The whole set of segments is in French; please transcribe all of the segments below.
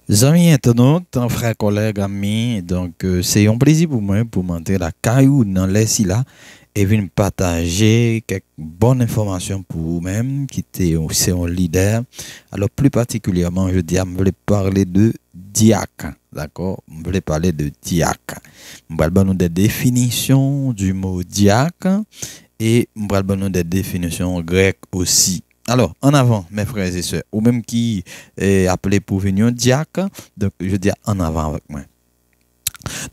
Amis internautes, frères, collègues, amis, donc c'est un plaisir pour moi pour monter la caillou dans les là et venir partager quelques bonnes informations pour vous-même qui c'est un leader. Alors plus particulièrement, je dis, je voulais parler de diacre, d'accord? Je voulais parler de diacre. Je vais vous des définitions du mot diacre et je vais vous des définitions grecques aussi. Alors, en avant, mes frères et sœurs, ou même qui est appelé pour venir diacre, donc je dis en avant avec moi.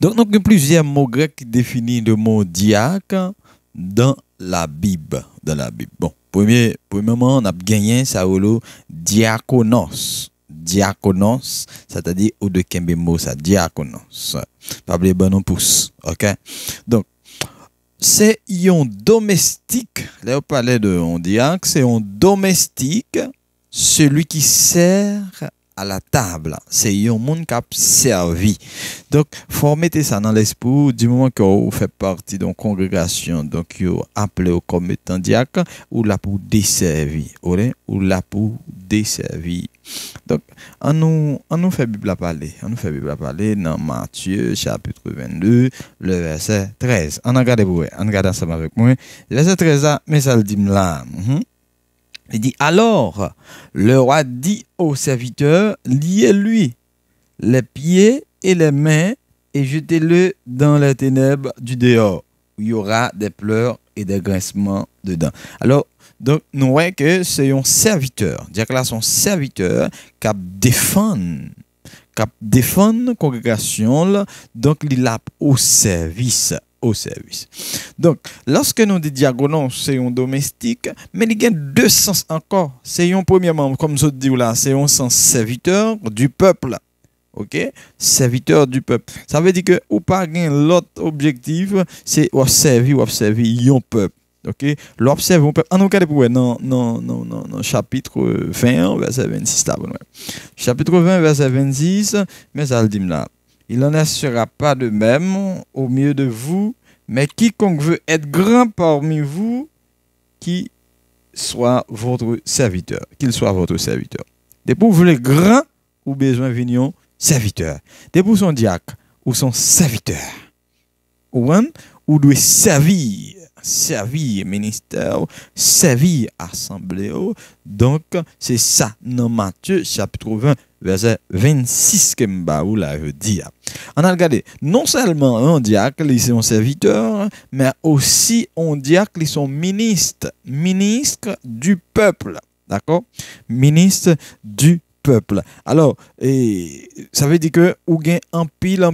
Donc, nous avons plusieurs mots grecs qui définissent le mot diacre dans la Bible. Dans la Bible. Bon, premièrement, on a gagné ça au diakonos. Diakonos, c'est-à-dire au de kembe mot ça, diakonos. Pas oublier bon on pousse, ok? Donc, c'est un domestique. Là, on parlait de on diacre, c'est un domestique, celui qui sert à la table. C'est un monde qui a servi. Donc, il faut mettre ça dans l'esprit du moment que vous faites partie d'une congrégation, donc vous appelez comme étant diacre, ou là pour desservir, ou là pour desservir. Donc, on nous fait Bible à parler. On nous fait Bible à parler dans Matthieu, chapitre 22, le verset 13. On regarde pour vous. On regarde ensemble avec moi. Le verset 13, mais ça le dit là. Il dit, alors, le roi dit au serviteur, liez-lui les pieds et les mains et jetez-le dans les ténèbres du dehors, où il y aura des pleurs et des grincements dedans. Alors, donc, nous voyons que c'est un serviteur. Dire que là, son serviteur qui défend la congrégation, là, donc il a au service. Au service. Donc, lorsque nous disons diaconos, c'est un domestique, mais il y a deux sens encore. C'est un premier membre, comme je dis là, c'est un sens serviteur du peuple. Ok? Serviteur du peuple. Ça veut dire que ou pas l'autre objectif, c'est observer un peuple. Ok? L'observer un peuple. En cas de non, chapitre 20, verset 26 là. Chapitre 20, verset 26, mais ça le dit là. Il n'en sera pas de même au milieu de vous, mais quiconque veut être grand parmi vous, qui soit votre serviteur, qu'il soit votre serviteur. Dès pour vous les grands, ou besoin vignon serviteur. Dès pour son diacre ou son serviteur. Ou doit servir ministère, servir assemblée. Donc, c'est ça dans Matthieu chapitre 20, verset 26 que je là je dis. On a regardé, non seulement on diacre, ils sont serviteurs, mais aussi on diacre, ils sont ministres du peuple. D'accord? Ministre du peuple. Alors, ça veut dire que ou gain en pile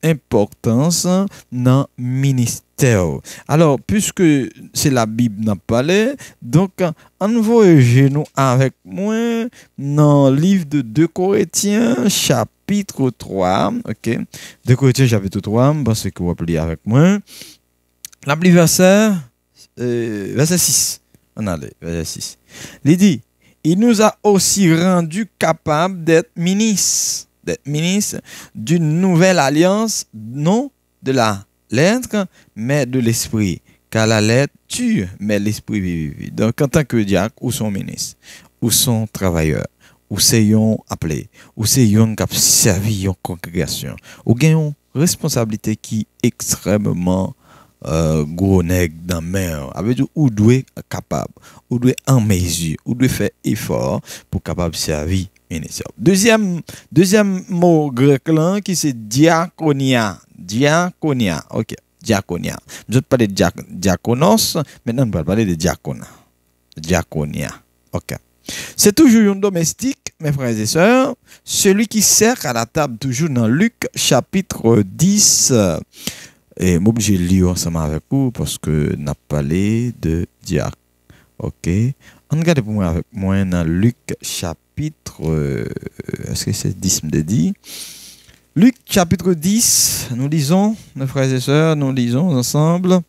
importance dans ministère. Alors, puisque c'est la Bible n'a parlé, donc on voyage nous avec moi dans le livre de 2 Corinthiens chapitre 3, OK? 2 Corinthiens chapitre 3, parce que vous appelez avec moi. La verset 6. On a verset 6. Il dit, il nous a aussi rendu capables d'être ministres d'une nouvelle alliance, non de la lettre, mais de l'esprit. Car la lettre tue, mais l'esprit vit. Donc, en tant que diacre, ou son ministre, ou son travailleur, ou c'est yon appelé, ou c'est yon qui a servi yon congrégation, ou gen yon responsabilité qui est extrêmement gros nègre dans mer, avec du ou doit capable, ou doit en mesure, ou doit faire effort pour capable servir ministère. Deuxième mot grec là qui c'est diaconia, OK, diaconia. Je ne parle pas de diaconos, maintenant on va parler de diaconia. OK. C'est toujours un domestique, mes frères et sœurs, celui qui sert à la table, toujours dans Luc chapitre 10. Et moi, j'ai lu ensemble avec vous parce que n'a parlé de diacre. OK. On regarde pour moi avec moi dans Luc chapitre. Est-ce que c'est 10 me dit? Luc chapitre 10, nous lisons, mes frères et sœurs, nous lisons ensemble.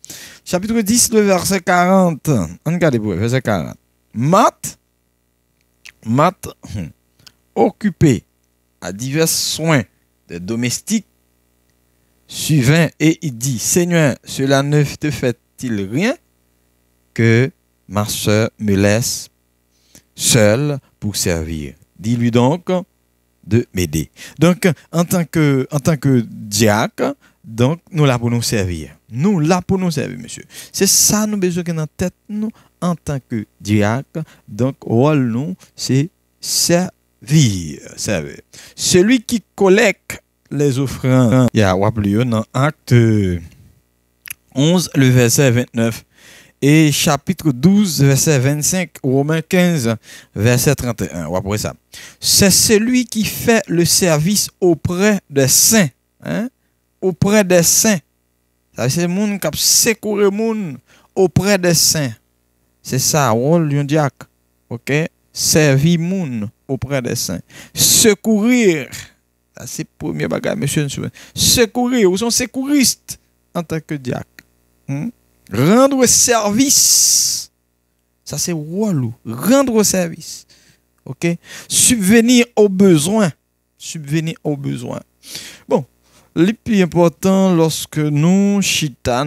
Chapitre 10, le verset 40. On regarde pour verset 40. Marthe, occupé à divers soins des domestiques, suivant et il dit, Seigneur, cela ne te fait-il rien que ma soeur me laisse seule pour servir? Dis-lui donc de m'aider. Donc, en tant que diacre, donc, nous là pour nous servir. Nous là pour nous servir, monsieur. C'est ça nous besoin dans la tête, nous, en tant que diacre. Donc, rôle nous, c'est servir. Servir. Celui qui collecte les offrandes, il y a dans Acte 11, le verset 29. Et chapitre 12, verset 25, Romains 15, verset 31. Ou après ça. C'est celui qui fait le service auprès des saints. Hein? Auprès des saints. C'est le monde qui secourir le monde auprès des saints. C'est ça, rôle d'un diacre. OK? Servir le monde auprès des saints. Secourir. C'est le premier bagage, monsieur. Secourir. Ou sont secouristes en tant que diacre. Rendre service. Ça, c'est rôle. Rendre service. OK? Subvenir aux besoins. Subvenir aux besoins. Bon. Le plus important lorsque nous chita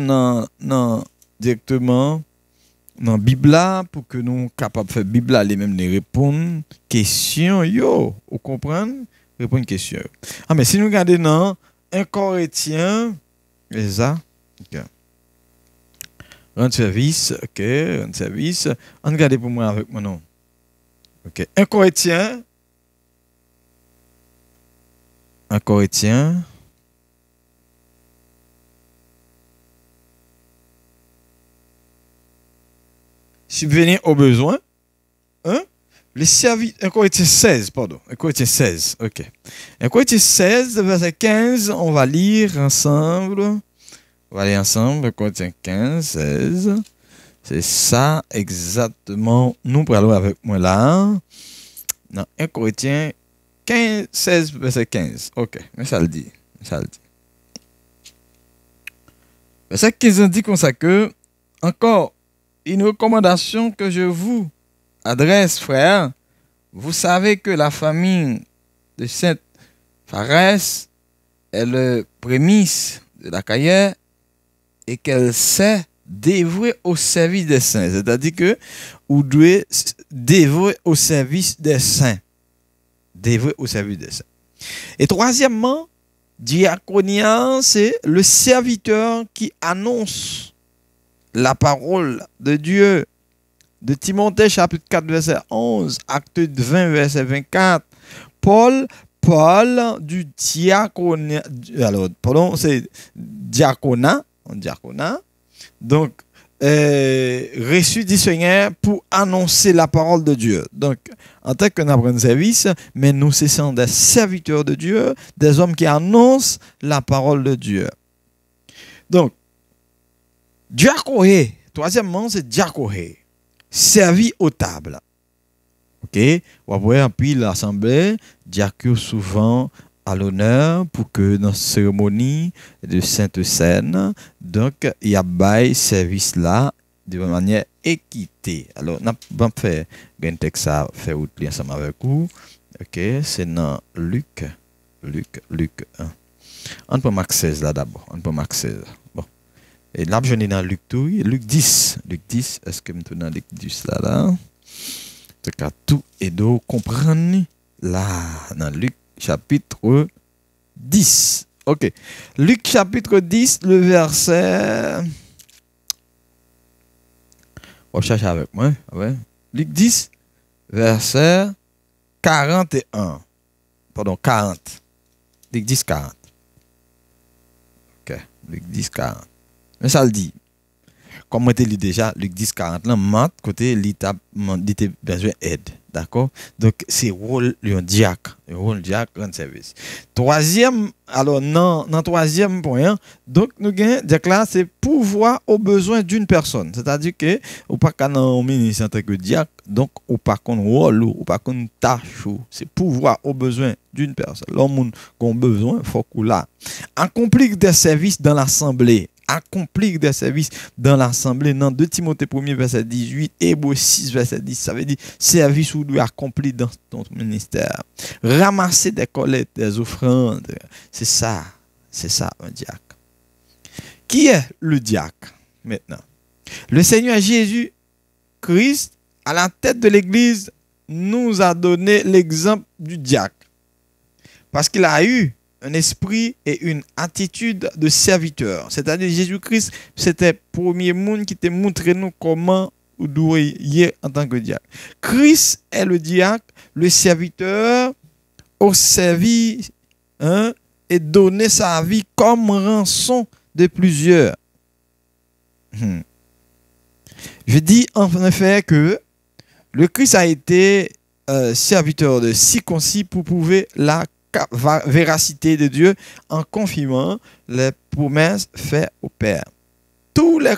directement dans la Bible pour que nous soyons capables de faire la Bible les mêmes les répondre questions yo, vous comprenez? Répondre question. Ah mais si nous regardons dans 1 Corinthiens, c'est ça. OK. Rendre service, OK, rendre service. On regarde pour moi avec mon nom. OK. 1 Corinthiens. Subvenir aux besoins. Hein? Les services. 1 Corinthiens 16, pardon. 1 Corinthiens 16, ok. 1 Corinthiens 16, verset 15, on va lire ensemble. 1 Corinthiens 15, 16. C'est ça exactement. Nous parlons avec moi là. Non, 1 Corinthiens 15, 16, verset 15. Ok, mais ça le dit. Verset 15 dit comme ça que, encore, une recommandation que je vous adresse, frère. Vous savez que la famille de Sainte Pharès est le prémisse de la carrière et qu'elle s'est dévouée au service des saints. C'est-à-dire que vous devez dévouer au service des saints. Dévouer au service des saints. Et troisièmement, diaconia, c'est le serviteur qui annonce la parole de Dieu. De Timothée chapitre 4 verset 11, acte 20 verset 24. Paul parle du diaconia. Alors, pardon, c'est diaconat. Donc, reçu du Seigneur pour annoncer la parole de Dieu. Donc, en tant que nous apprenons service, mais nous sommes des serviteurs de Dieu, des hommes qui annoncent la parole de Dieu. Donc, diaconé, troisièmement, c'est diaconé, servi aux tables. OK? Vous voyez, puis l'assemblée, diacre souvent à l'honneur pour que dans la cérémonie de Sainte Seine, donc, il y a bail service là de manière équitée. Alors, on va faire un texte à faire ensemble avec vous. OK? C'est dans Luc 1. On peut Marc 16 là d'abord. Bon. Et là, je suis dans Luc 10. Luc 10, est-ce que je suis dans Luc 10 là? C'est qu'à tout et d'eau comprendre là, dans Luc chapitre 10. Ok. Luc chapitre 10, le verset. On cherche avec moi. Ouais. Luc 10, verset 41. Pardon, 40. Luc 10, 40. Ok. Luc 10, 40. Mais ça le dit. Comme on te dit déjà, Luc 10, 40, là, mat côté l'état besoin d'aide. D'accord? Donc, c'est rôle d'un diacre. Rôle diacre, grand service. Troisième, alors, dans troisième point, donc, nous gagnons, diacre là, c'est pouvoir aux besoins d'une personne. C'est-à-dire que, ou pas qu'un ministre en tant que diacre, donc, ou pas qu'on rôle, ou pas qu'on tâche, c'est pouvoir aux besoins d'une personne. L'homme qui a besoin, il faut qu'on l'a. Accomplir des services dans l'assemblée. Accomplir des services dans l'assemblée. Dans 2 Timothée 1 verset 18, Hébreux 6 verset 10, ça veut dire service où doit accomplir dans ton ministère. Ramasser des collectes, des offrandes. C'est ça un diacre. Qui est le diacre maintenant? Le Seigneur Jésus-Christ, à la tête de l'Église, nous a donné l'exemple du diacre. Parce qu'il a eu un esprit et une attitude de serviteur. C'est-à-dire Jésus-Christ, c'était le premier monde qui t'a montré nous comment nous devons y en tant que diacre. Christ est le diacre, le serviteur, au service, hein, et donner sa vie comme rançon de plusieurs. Je dis en effet que le Christ a été serviteur de circoncis pour prouver la véracité de Dieu en confirmant les promesses faites au Père. Tous les